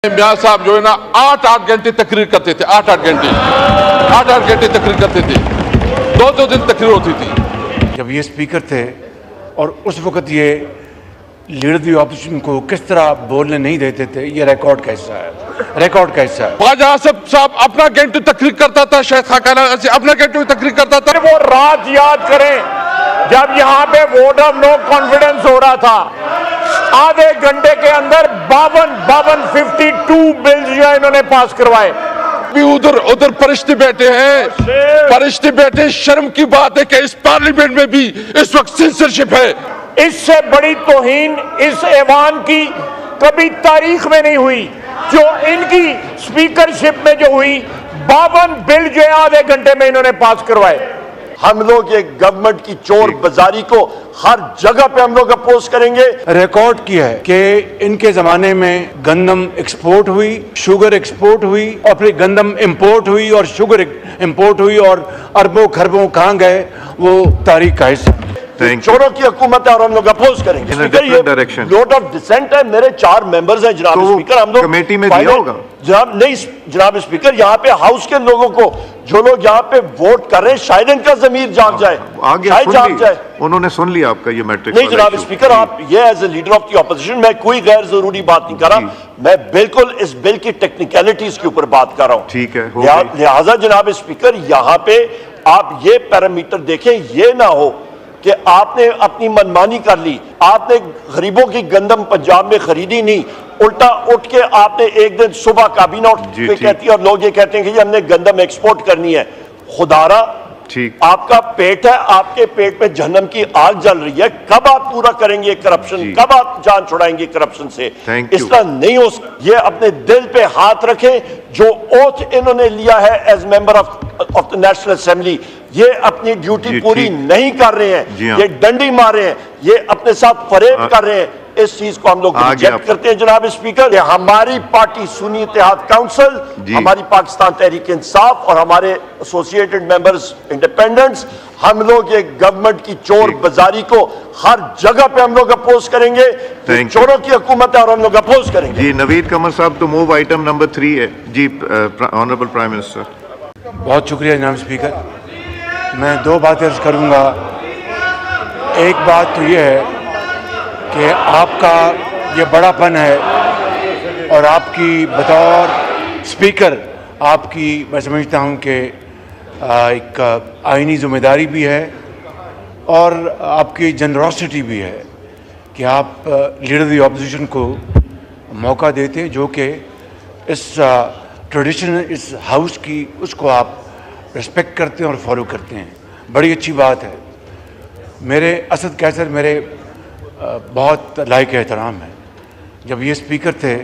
मियां साहब जो है ना 8-8 घंटे तकरीर करते थे, 8-8 घंटे तकरीर करते थे, 2-2 दिन तकरीर होती थी। जब ये स्पीकर थे और उस वक्त ये लीडर दी ऑपोजिशन को किस तरह बोलने नहीं देते थे, ये रिकॉर्ड कैसा है? ख्वाजा आसिफ साहब अपना घंटे तकरीर करता था, शायद खाकाना से अपना घंटे तकरीर करता था। वो रात याद करें जब यहाँ पे वोट ऑफ नो कॉन्फिडेंस हो रहा था, आधे घंटे के अंदर 52 बिल्स जो है इन्होंने पास करवाए। भी उधर फरिश्ते बैठे हैं, शर्म की बात है कि इस पार्लियामेंट में भी इस वक्त सेंसरशिप है। इससे बड़ी तौहीन इस ऐवान की कभी तारीख में नहीं हुई जो इनकी स्पीकरशिप में जो हुई। 52 बिल जो है आधे घंटे में इन्होंने पास करवाए। हम लोग ये गवर्नमेंट की चोर बाजारी को हर जगह पे हम लोग अपोज करेंगे। रिकॉर्ड किया है कि इनके जमाने में गंदम एक्सपोर्ट हुई, शुगर एक्सपोर्ट हुई और फिर गंदम इंपोर्ट हुई और शुगर इंपोर्ट हुई और अरबों खरबों कहां गए वो तारीख का हिस्सा। चोरों की हुकूमत है और हम लोग अपोज करेंगे। स्पीकर ये नोट ऑफ डिसेंट है, मेरे 4 मेंबर्स हैं जनाब स्पीकर। हम लोग कमेटी में दिया होगा जनाब? नहीं जनाब स्पीकर, यहाँ पे हाउस के लोगों को जो लोग यहाँ पे वोट कर रहे हैं शायद इनका जमीर जाग जाए, उन्होंने सुन लिया आपका ये मैट्रिक। नहीं जनाब स्पीकर, आप ये as a leader of the opposition मैं कोई गैर जरूरी बात नहीं कर रहा, मैं बिल्कुल इस बिल की टेक्निकलिटीज के ऊपर बात कर रहा हूँ। ठीक है, लिहाजा जनाब स्पीकर यहाँ पे आप ये पैरामीटर देखें, ये ना हो कि आपने अपनी मनमानी कर ली, आपने गरीबों की गंदम पंजाब में खरीदी नहीं, उल्टा उठ के आपने एक दिन सुबह काबीना कहती है और लोग ये कहते हैं कि हमने गंदम एक्सपोर्ट करनी है। खुदारा ठीक, आपका पेट है, आपके पेट में जहन्नम की आग जल रही है। कब आप पूरा करेंगे करप्शन, कब आप जान छुड़ाएंगे करप्शन से? इस तरह नहीं हो। ये अपने दिल पे हाथ रखें, जो ओथ इन्होंने लिया है as member of the national assembly, ये अपनी ड्यूटी पूरी नहीं कर रहे हैं, ये डंडी मार रहे हैं, ये अपने साथ फरेब कर रहे हैं। इस चीज को हम लोग रिजेक्ट करते हैं जनाब स्पीकर। हमारी पार्टी सुन्नी इत्तेहाद काउंसिल, हमारी पाकिस्तान तहरीक इंसाफ और हमारे एसोसिएटेड मेंबर्स इंडिपेंडेंट्स, हम लोग ये गवर्नमेंट की चोर बाजारी को हर जगह पे हम लोग अपोज करेंगे। चोरों की हुकूमत है और हम लोग अपोज करेंगे। जी नवीद कमर साहब, तो मूव आइटम नंबर 3 है जी। Honourable prime minister. बहुत शुक्रिया जनाब स्पीकर। मैं 2 बातें अर्ज करूंगा। एक बात तो ये है कि आपका ये बड़ापन है और आपकी बतौर स्पीकर आपकी मैं समझता हूँ कि एक आईनी जिम्मेदारी भी है और आपकी जनरोसिटी भी है कि आप लीडर दी ऑपोजिशन को मौका देते, जो कि इस ट्रेडिशन इस हाउस की उसको आप रिस्पेक्ट करते हैं और फॉलो करते हैं। बड़ी अच्छी बात है। मेरे असद कैसर मेरे बहुत लायक एहतराम है। जब ये स्पीकर थे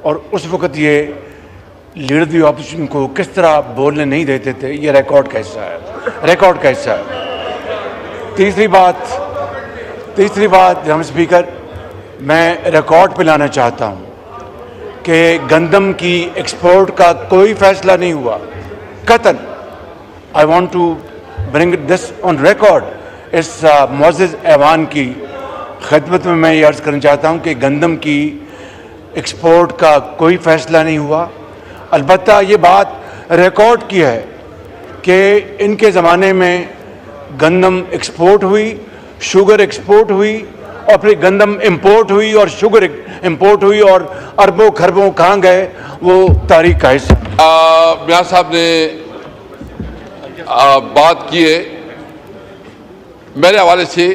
और उस वक्त ये लीडर दी ऑपोजिशन को किस तरह बोलने नहीं देते थे, ये रिकॉर्ड कैसा है? तीसरी बात जनाब स्पीकर, मैं रिकॉर्ड पे लाना चाहता हूँ कि गंदम की एक्सपोर्ट का कोई फैसला नहीं हुआ कतन। I want to bring this on record. इस मुअज़्ज़ज़ ऐवान की खिदमत में मैं ये अर्ज़ करना चाहता हूँ कि गंदम की एक्सपोर्ट का कोई फैसला नहीं हुआ। अलबत्ता ये बात रिकॉर्ड की है कि इनके ज़माने में गंदम एक्सपोर्ट हुई, शुगर एक्सपोर्ट हुई और फिर गंदम इंपोर्ट हुई और शुगर इंपोर्ट हुई और अरबों खरबों कहाँ गए वो तारीख का हिस्सा। मियां साहब ने बात की है, मेरे हवाले से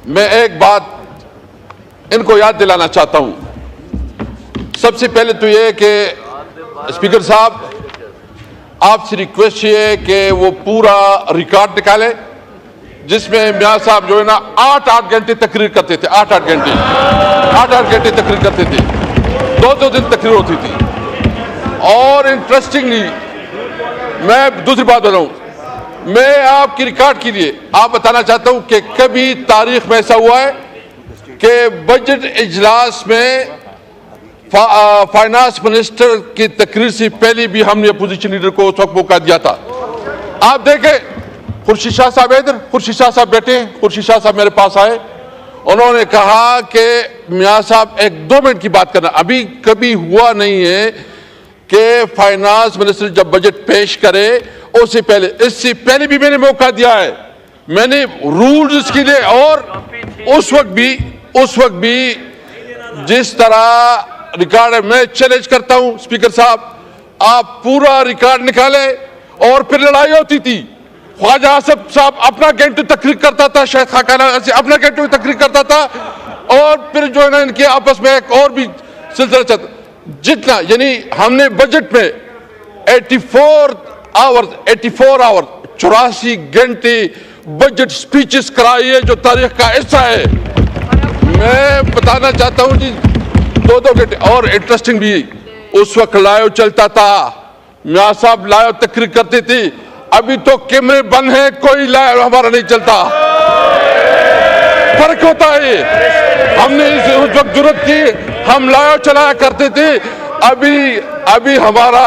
मैं एक बात इनको याद दिलाना चाहता हूं। सबसे पहले तो ये कि स्पीकर साहब आपसे रिक्वेस्ट ये है कि वो पूरा रिकॉर्ड निकालें जिसमें मियां साहब जो है ना 8-8 घंटे तकरीर करते थे, 8-8 घंटे तकरीर करते थे, 2-2 दिन तकरीर होती थी। और इंटरेस्टिंगली मैं दूसरी बात बताऊं, मैं आपकी रिकॉर्ड के लिए आप बताना चाहता हूं कि कभी तारीख में ऐसा हुआ है कि बजट इजलास में फाइनेंस मिनिस्टर की तकरीर से पहले भी हमने अपोजिशन लीडर को उस वक्त मौका दिया था। आप देखें खुर्शीद शाह साहब इधर, खुर्शीद शाह साहब बैठे हैं, खुर्शीद शाह साहब मेरे पास आए उन्होंने कहा कि मियां साहब एक 2 मिनट की बात करना, अभी कभी हुआ नहीं है कि फाइनेंस मिनिस्टर जब बजट पेश करे उससे पहले, इससे पहले भी मैंने मौका दिया है, मैंने रूल्स इसके लिए, और उस वक्त भी जिस तरह रिकॉर्ड है, मैं चैलेंज करता हूं स्पीकर साहब, आप पूरा रिकॉर्ड निकालें। और फिर लड़ाई होती थी, ख्वाजा आसिफ साहब अपना घंटे तकरीर करता था, शायद खाकाना से अपना घंटे में तकरीर करता था, और फिर जो है ना इनके आपस में एक और भी सिलसिला चलता, जितना यानी हमने बजट में 84 आवर्स 84 घंटे बजट स्पीचेस कराई है, जो तारीख का हिस्सा है। मैं बताना चाहता हूं जी, 2 घंटे। और इंटरेस्टिंग भी, उस वक्त लाइव चलता था, मियां साहब लाइव तकरीर करते थे, अभी तो कैमरे बंद हैं, कोई लाइव हमारा नहीं चलता, फर्क होता है। हमने उस वक्त जरूरत की, हम लाइव चलाया करते थे, अभी हमारा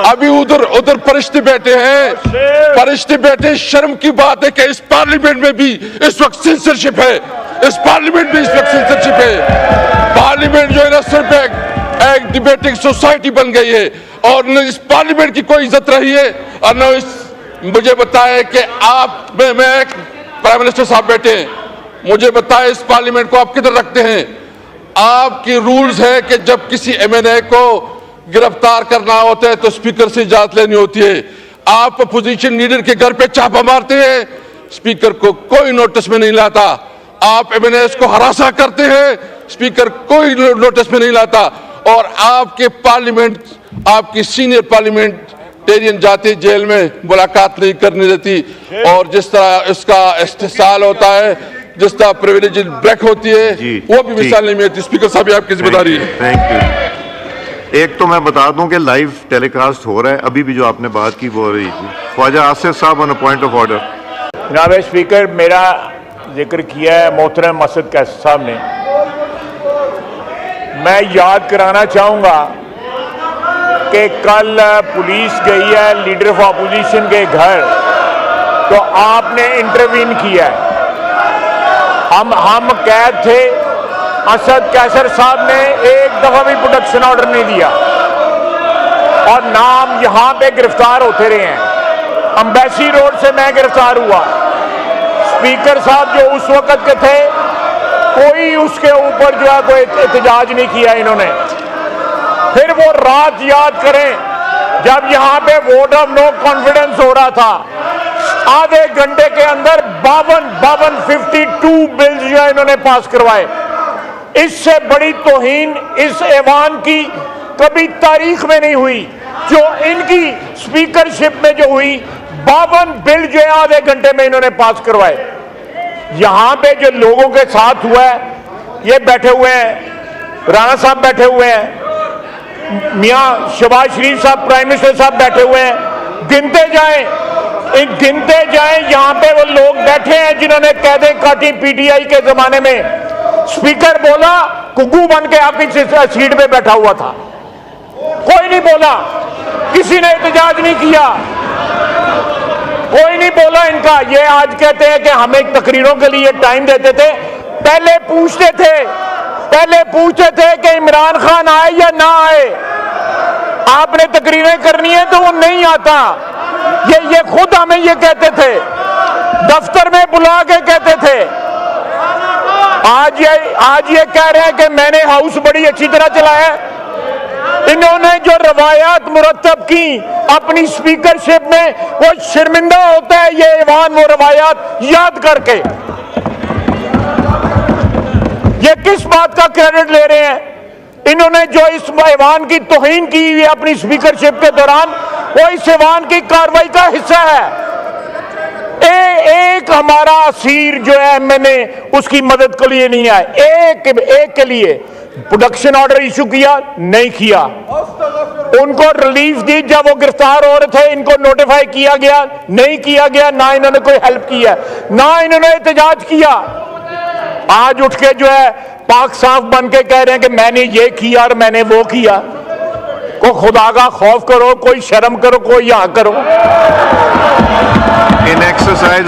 अभी उधर फरिश्ते बैठे हैं, फरिश्ते बैठे। शर्म की बात है कि इस पार्लियामेंट में भी इस वक्त सेंसरशिप है, इस पार्लियामेंट में इस वक्त सेंसरशिप है। पार्लियामेंट जो है ना सिर्फ एक डिबेटिंग सोसाइटी बन गई है, और न इस पार्लियामेंट की कोई इज्जत रही है, और न मुझे बताए कि आप मैं प्राइम मिनिस्टर साहब बैठे हैं, मुझे बताए इस पार्लियामेंट को आप किधर रखते हैं? आपकी रूल्स है कि जब किसी एमएनए को गिरफ्तार करना होता है तो स्पीकर से इजाजत लेनी होती है। आप अपोजिशन लीडर के घर पे छापा मारते हैं, स्पीकर को कोई नोटिस में नहीं लाता। आप एमएनए को हरासा करते हैं, स्पीकर कोई नोटिस में नहीं लाता। और आपके पार्लियामेंट, आपकी सीनियर पार्लियामेंटेरियन जाते जेल में, मुलाकात नहीं करने देती, और जिस तरह इसका इस्तेसाल होता है, जिस तरह प्रिविलेज ब्रेक होती है, वो भी मिसाल नहीं मिलती। स्पीकर साहब आपकी जिम्मेदारी है। Thank you. एक तो मैं बता दूं कि लाइव टेलीकास्ट हो रहा है, अभी भी जो आपने बात की वो हो रही थी। ख्वाजा आसिफ साहब on a point of order. जनाब स्पीकर, मेरा जिक्र किया है मोहतरम मसद कैसर साहब ने, मैं याद कराना चाहूंगा कि कल पुलिस गई है लीडर ऑफ अपोजिशन के घर, तो आपने इंटरवीन किया है। हम कैद थे, असद कैसर साहब ने एक दफा भी प्रोटेक्शन ऑर्डर नहीं दिया, और नाम यहां पे गिरफ्तार होते रहे हैं। अम्बेसी रोड से मैं गिरफ्तार हुआ, स्पीकर साहब जो उस वक्त के थे, कोई उसके ऊपर जो है कोई एहतजाज नहीं किया इन्होंने। फिर वो रात याद करें जब यहां पे वोट ऑफ नो कॉन्फिडेंस हो रहा था, आधे घंटे के अंदर 52 बिल्स जो है इन्होंने पास करवाए। इससे बड़ी तौहीन इस ऐवान की कभी तारीख में नहीं हुई, जो इनकी स्पीकरशिप में जो हुई। 52 बिल जो है आधे घंटे में इन्होंने पास करवाए। यहां पे जो लोगों के साथ हुआ है, ये बैठे हुए हैं, राणा साहब बैठे हुए हैं, मियां शहबाज शरीफ साहब प्राइम मिनिस्टर साहब बैठे हुए हैं, गिनते जाएं यहां पे वो लोग बैठे हैं जिन्होंने कैदें काटी पीटीआई के जमाने में। स्पीकर बोला, कुकू बन के आपकी सीट पे बैठा हुआ था, कोई नहीं बोला, किसी ने एहतजाज नहीं किया, कोई नहीं बोला इनका। ये आज कहते हैं कि हमें तकरीरों के लिए टाइम देते थे, पहले पूछते थे कि इमरान खान आए या ना आए। आपने तकरीरें करनी है तो वो नहीं आता, ये खुद हमें ये कहते थे, दफ्तर में बुला के कहते थे। आज ये कह रहे हैं कि मैंने हाउस बड़ी अच्छी तरह चलाया। इन्होंने जो रवायात मुरतब की अपनी स्पीकरशिप में, वो शर्मिंदा होता है ये ऐवान वो रवायात याद करके। ये किस बात का क्रेडिट ले रहे हैं? इन्होंने जो इस ऐवान की तौहीन की हुई अपनी स्पीकरशिप के दौरान, वो इस ऐवान की कार्रवाई का हिस्सा है। एक हमारा असीर जो है मैंने उसकी मदद के लिए नहीं आए, एक के लिए प्रोडक्शन ऑर्डर इशू किया नहीं किया, उनको रिलीफ दी जब वो गिरफ्तार हो रहे थे, इनको नोटिफाई किया गया नहीं किया गया, ना इन्होंने कोई हेल्प किया, ना इन्होंने एहतजाज किया। आज उठ के जो है पाक साफ बन के कह रहे हैं कि मैंने ये किया और मैंने वो किया। को खुदा का खौफ करो, कोई शर्म करो, कोई यहाँ करो। इन एक्सरसाइज